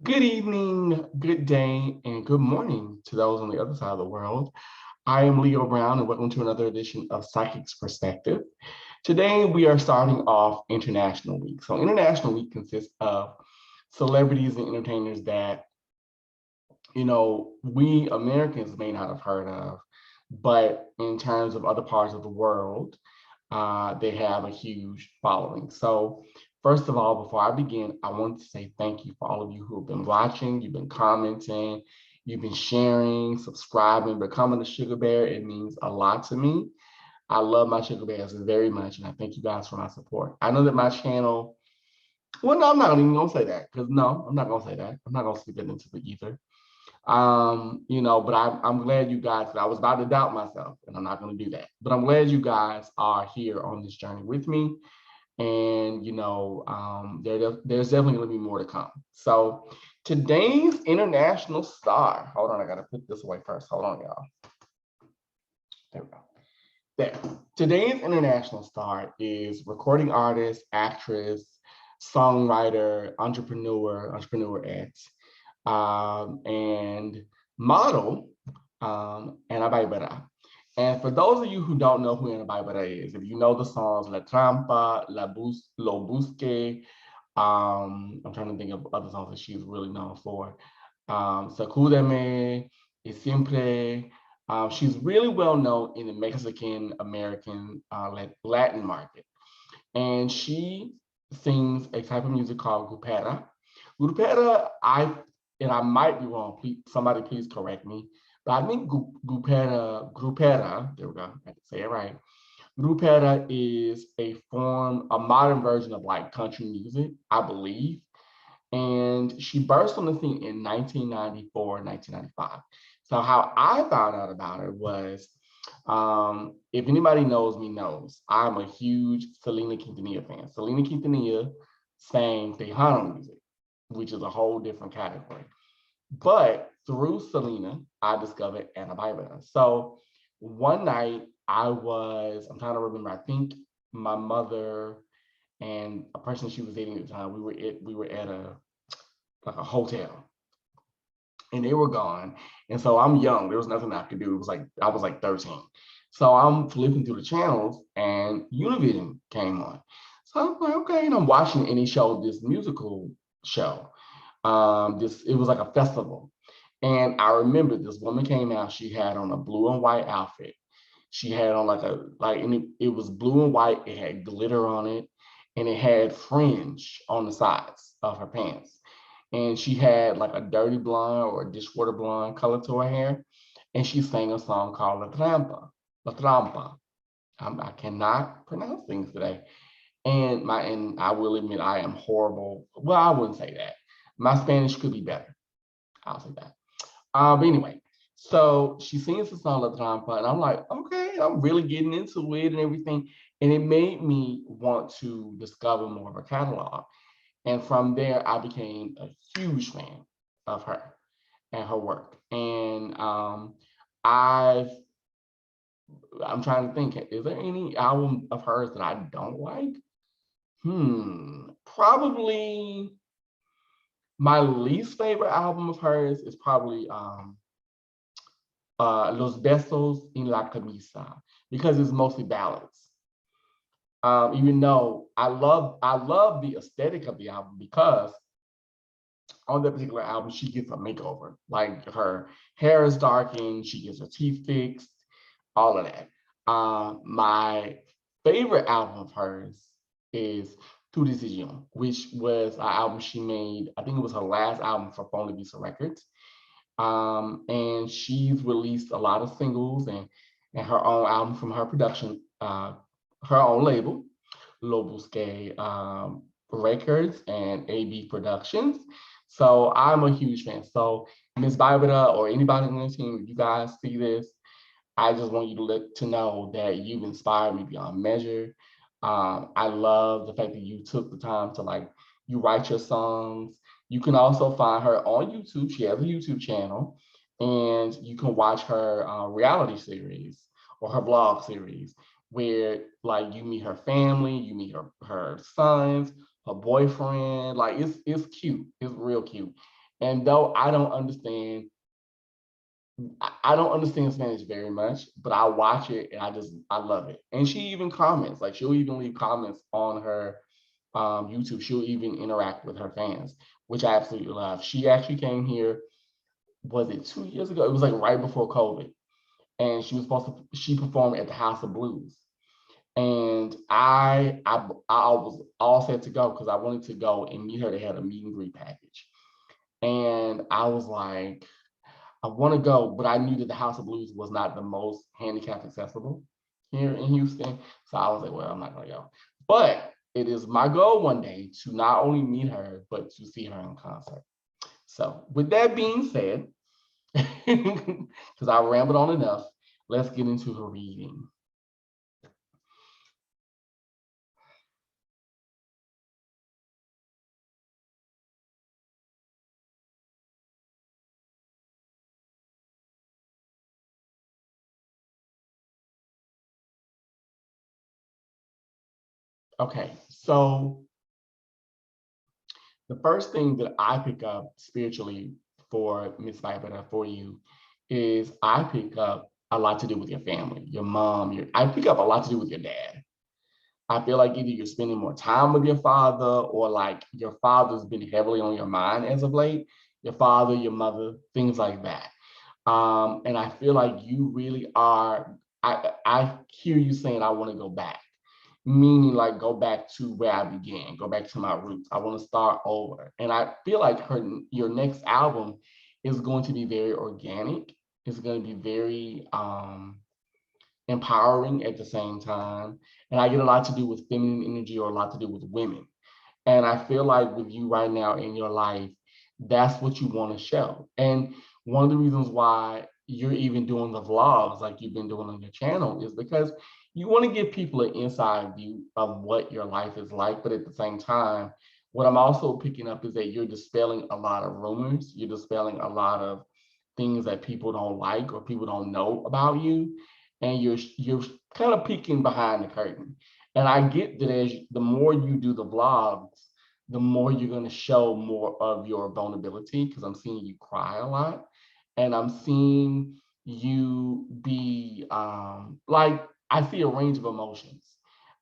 Good evening, good day, and good morning to those on the other side of the world. I am Leo Brown, and welcome to another edition of Psychic's Perspective. Today, we are starting off International Week. So, International Week consists of celebrities and entertainers that, we Americans may not have heard of, but in terms of other parts of the world, they have a huge following. So, first of all, before I begin, I want to say thank you for all of you who have been watching, you've been commenting, you've been sharing, subscribing, becoming a sugar bear. It means a lot to me. I love my sugar bears very much, and I thank you guys for my support. I know that my channel, well, no, I'm not even gonna say that because no, I'm not gonna say that. I'm not gonna speak it into the ether. But I'm glad you guys, I was about to doubt myself, and I'm not gonna do that. But I'm glad you guys are here on this journey with me. And there's definitely going to be more to come. So today's international star, hold on, I got to put this away first. Hold on, y'all. There we go. There. Today's international star is recording artist, actress, songwriter, entrepreneur and model, Ana Barbera. And for those of you who don't know who Ana Barbera is, if you know the songs La Trampa, Lo Busque, I'm trying to think of other songs that she's really known for. Sacúdeme, Y Siempre. She's really well known in the Mexican American Latin market. And she sings a type of music called grupera. Grupera, and I might be wrong, somebody please correct me, but I think grupera, there we go, I can say it right. Grupera is a modern version of like country music, I believe. And she burst on the scene in 1994, 1995. So how I found out about her was, if anybody knows me knows, I'm a huge Selena Quintanilla fan. Selena Quintanilla sang Tejano music, which is a whole different category. But through Selena, I discovered Ana Barbera. So one night I'm trying to remember, I think my mother and a person she was dating at the time, we were at a hotel and they were gone. And so I'm young. There was nothing I could do. It was like I was like 13. So I'm flipping through the channels and Univision came on. So I'm like, okay, and I'm watching and he showed this musical show. It was like a festival. And I remember this woman came out, she had on a blue and white outfit. She had on and it was blue and white, it had glitter on it, and it had fringe on the sides of her pants. And she had like a dirty blonde or a dishwater blonde color to her hair. And she sang a song called La Trampa. I cannot pronounce things today. And I will admit I am horrible. Well, I wouldn't say that. My Spanish could be better. I'll say that. But anyway, so she sings the song La Trampa, and I'm like, okay, I'm really getting into it and everything. And it made me want to discover more of her catalog. And from there, I became a huge fan of her and her work. And I've I'm trying to think, is there any album of hers that I don't like? Probably my least favorite album of hers is probably Los Besos en la Camisa, because it's mostly ballads. Even though I love the aesthetic of the album, because on that particular album she gets a makeover. Like her hair is darkened, she gets her teeth fixed, all of that. My favorite album of hers is Tu Decision, which was an album she made. I think it was her last album for Phone Visa Records. And she's released a lot of singles and her own album from her production, her own label, Lobusque Records and AB Productions. So I'm a huge fan. So Miss Barbara or anybody on the team, if you guys see this, I just want you to know that you've inspired me beyond measure. I love the fact that you took the time to you write your songs. You can also find her on YouTube. She has a YouTube channel, and you can watch her reality series or her vlog series where you meet her family, you meet her sons, her boyfriend. Like it's cute. It's real cute. And though I don't understand Spanish very much, but I watch it and I love it. And she even comments, like she'll even leave comments on her YouTube. She'll even interact with her fans, which I absolutely love. She actually came here, was it 2 years ago? It was like right before COVID. And she performed at the House of Blues. And I was all set to go because I wanted to go and meet her. They had a meet and greet package. And I was like, I want to go, but I knew that the House of Blues was not the most handicap accessible here in Houston. So I was like, well, I'm not going to go. But it is my goal one day to not only meet her, but to see her in concert. So with that being said, because I rambled on enough, let's get into her reading. Okay, so the first thing that I pick up spiritually for Miss Viper for you is I pick up a lot to do with your family, your mom, I pick up a lot to do with your dad. I feel like either you're spending more time with your father or like your father's been heavily on your mind as of late, your father, your mother, things like that. And I feel like you really are, I hear you saying, I want to go back, meaning like go back to where I began, go back to my roots. I want to start over. And I feel like your next album is going to be very organic. It's going to be very empowering at the same time. And I get a lot to do with feminine energy or a lot to do with women. And I feel like with you right now in your life, that's what you want to show. And one of the reasons why you're even doing the vlogs like you've been doing on your channel is because you want to give people an inside view of what your life is like. But at the same time, what I'm also picking up is that you're dispelling a lot of rumors. You're dispelling a lot of things that people don't like or people don't know about you. And you're kind of peeking behind the curtain. And I get that as the more you do the vlogs, the more you're going to show more of your vulnerability because I'm seeing you cry a lot and I'm seeing you be like I see a range of emotions.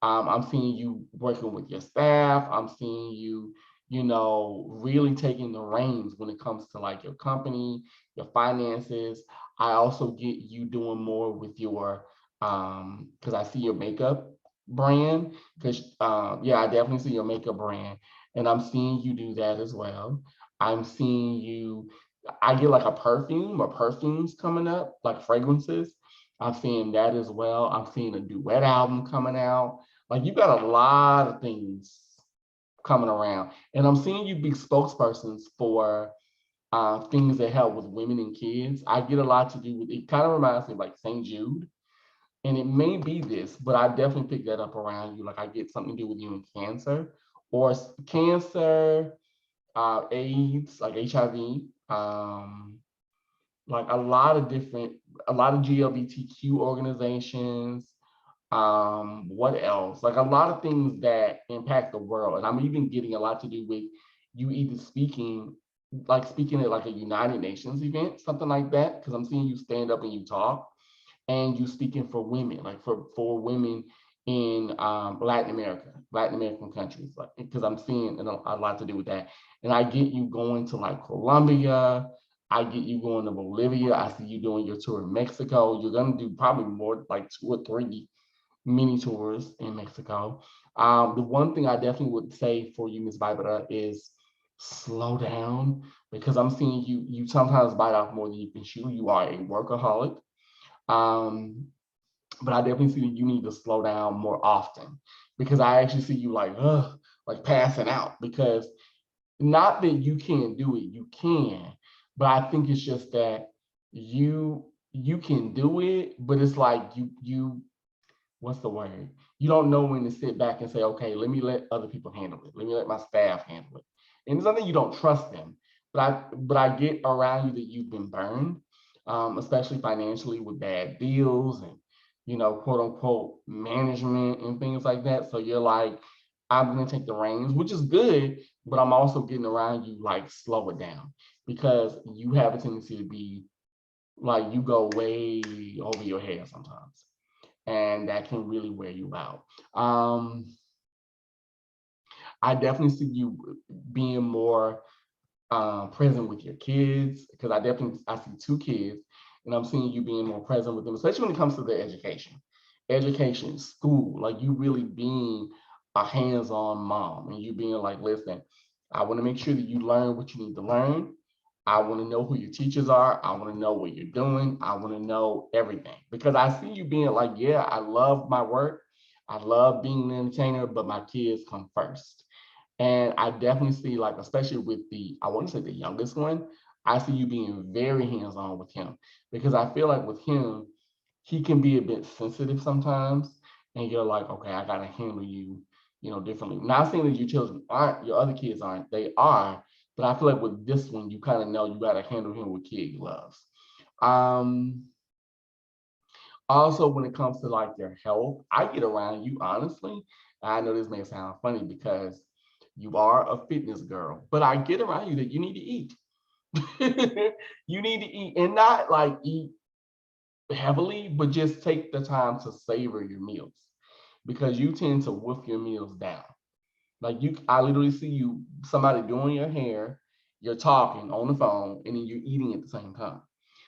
I'm seeing you working with your staff. I'm seeing you, really taking the reins when it comes to like your company, your finances. I also get you doing more with your because I see your makeup brand. Because yeah, I definitely see your makeup brand, and I'm seeing you do that as well. I'm seeing you. I get like a perfume or perfumes coming up, like fragrances. I'm seeing that as well. I'm seeing a duet album coming out. Like you got a lot of things coming around, and I'm seeing you be spokespersons for things that help with women and kids. I get a lot to do with it. Kind of reminds me of like St. Jude, and it may be this, but I definitely pick that up around you. Like I get something to do with you in cancer or cancer, AIDS, like HIV, like a lot of GLBTQ organizations. What else? Like a lot of things that impact the world. And I'm even getting a lot to do with you either speaking at like a United Nations event, something like that, because I'm seeing you stand up and you talk and you speaking for women, like for women in Latin America, Latin American countries, like because I'm seeing a lot to do with that. And I get you going to like Colombia, I get you going to Bolivia. I see you doing your tour in Mexico. You're gonna do probably more like 2 or 3 mini tours in Mexico. The one thing I definitely would say for you, Miss Barbara, is slow down because I'm seeing you sometimes bite off more than you can chew. You are a workaholic. Um, but I definitely see that you need to slow down more often because I actually see you like passing out because not that you can't do it, you can, but I think it's just that you can do it, but it's like you what's the word? You don't know when to sit back and say, okay, let me let other people handle it. Let me let my staff handle it. And it's not that you don't trust them, but I get around you that you've been burned, especially financially with bad deals and quote unquote management and things like that. So you're like, I'm gonna take the reins, which is good, but I'm also getting around you like slow it down because you have a tendency to be like, you go way over your head sometimes, and that can really wear you out. I definitely see you being more present with your kids, because I see two kids, and I'm seeing you being more present with them, especially when it comes to their education, school, like you really being a hands-on mom, and you being like, listen, I want to make sure that you learn what you need to learn. I want to know who your teachers are. I want to know what you're doing. I want to know everything, because I see you being like, yeah, I love my work. I love being an entertainer, but my kids come first. And I definitely see, like, especially with I want to say the youngest one, I see you being very hands-on with him, because I feel like with him, he can be a bit sensitive sometimes. And you're like, okay, I got to handle you, differently. Not saying that your children aren't, your other kids aren't, they are. But I feel like with this one, you kind of know you got to handle him with kid gloves. Um, Also, when it comes to like your health, I get around you, honestly. I know this may sound funny because you are a fitness girl, but I get around you that you need to eat. You need to eat, and not like eat heavily, but just take the time to savor your meals, because you tend to wolf your meals down. Like, I literally see you, somebody doing your hair, you're talking on the phone, and then you're eating at the same time.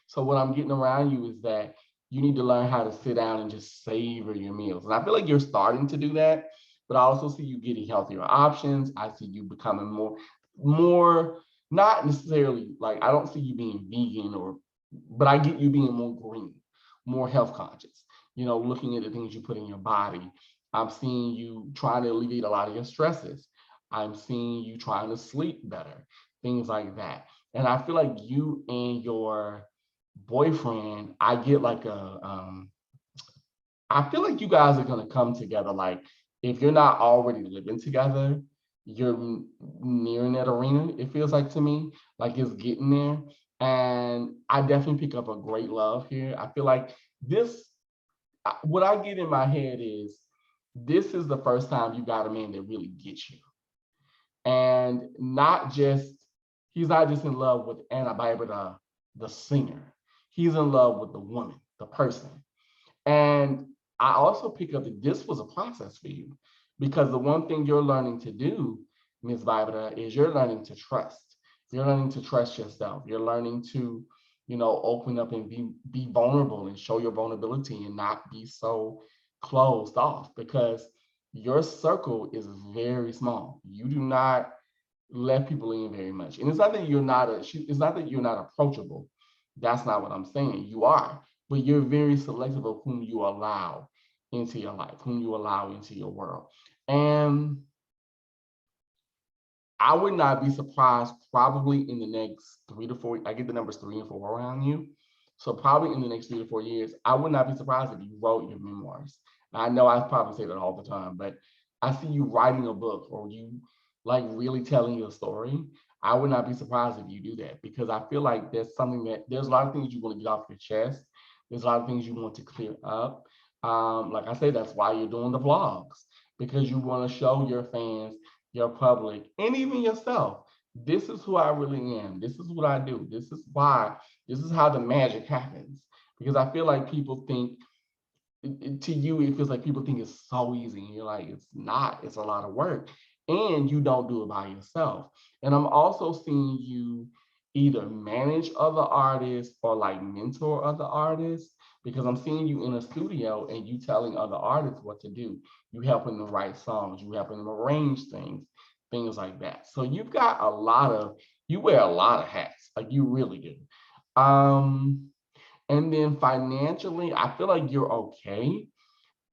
So what I'm getting around you is that you need to learn how to sit down and just savor your meals. And I feel like you're starting to do that, but I also see you getting healthier options. I see you becoming more, not necessarily like, I don't see you being vegan, but I get you being more green, more health conscious, looking at the things you put in your body. I'm seeing you trying to alleviate a lot of your stresses. I'm seeing you trying to sleep better, things like that. And I feel like you and your boyfriend, I feel like you guys are gonna come together. Like, if you're not already living together, you're nearing that arena. It feels like to me, like it's getting there. And I definitely pick up a great love here. I feel like this, what I get in my head is, this is the first time you got a man that really gets you. And not just, he's not just in love with Anna Barbara, the singer. He's in love with the woman, the person. And I also pick up that this was a process for you, because the one thing you're learning to do, Ms. Barbara, is you're learning to trust. You're learning to trust yourself. You're learning to, open up and be vulnerable and show your vulnerability, and not be so closed off, because your circle is very small. You do not let people in very much. And it's not that you're not approachable. That's not what I'm saying. You are, but you're very selective of whom you allow into your life, whom you allow into your world. And I would not be surprised, probably in the next 3 to 4, I get the numbers 3 and 4 around you. So probably in the next 3 to 4 years, I would not be surprised if you wrote your memoirs. I know I probably say that all the time, but I see you writing a book, or you like really telling your story. I would not be surprised if you do that, because I feel like there's a lot of things you want to get off your chest. There's a lot of things you want to clear up. Like I said, that's why you're doing the vlogs, because you want to show your fans, your public, and even yourself, this is who I really am. This is what I do. This is how the magic happens. Because I feel like people think, to you, it feels like people think it's so easy. And you're like, it's not, it's a lot of work. And you don't do it by yourself. And I'm also seeing you either manage other artists or like mentor other artists, because I'm seeing you in a studio and you telling other artists what to do. You helping them write songs, you helping them arrange things like that. So you wear a lot of hats, like you really do. And then financially, I feel like you're okay,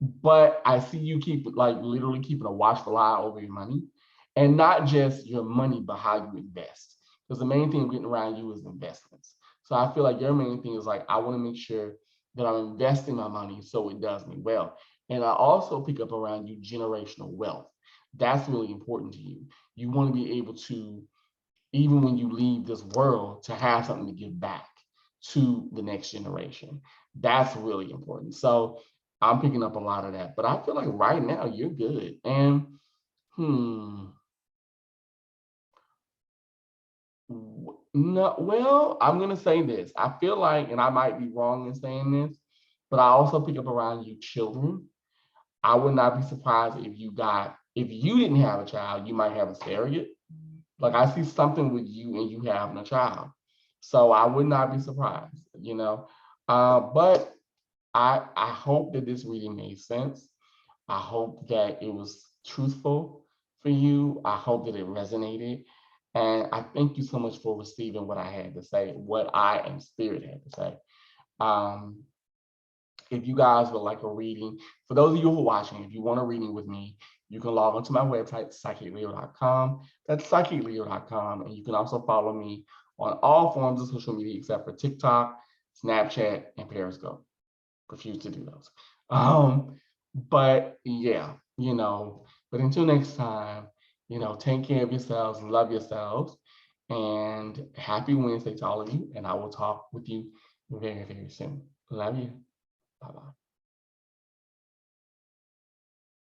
but I see you literally keeping a watchful eye over your money, and not just your money, but how you invest. Because the main thing getting around you is investments. So I feel like your main thing is like, I want to make sure that I'm investing my money so it does me well. And I also pick up around you generational wealth. That's really important to you. You want to be able to, even when you leave this world, to have something to give back to the next generation. That's really important. So I'm picking up a lot of that, but I feel like right now you're good. And hmm, No, well, I'm gonna say this. I feel like, and I might be wrong in saying this, but I also pick up around you children. I would not be surprised if you didn't have a child, you might have a surrogate. Like I see something with you and you having a child. So I would not be surprised, you know. But I hope that this reading made sense. I hope that it was truthful for you. I hope that it resonated. And I thank you so much for receiving what I had to say, what I and Spirit had to say. Um, if you guys would like a reading, for those of you who are watching, if you want a reading with me, you can log onto my website, psychicleo.com. That's psychicleo.com. And you can also follow me on all forms of social media except for TikTok, Snapchat, and Periscope. Refuse to do those. But yeah, but until next time, take care of yourselves, love yourselves, and happy Wednesday to all of you. And I will talk with you very, very soon. Love you. Bye bye.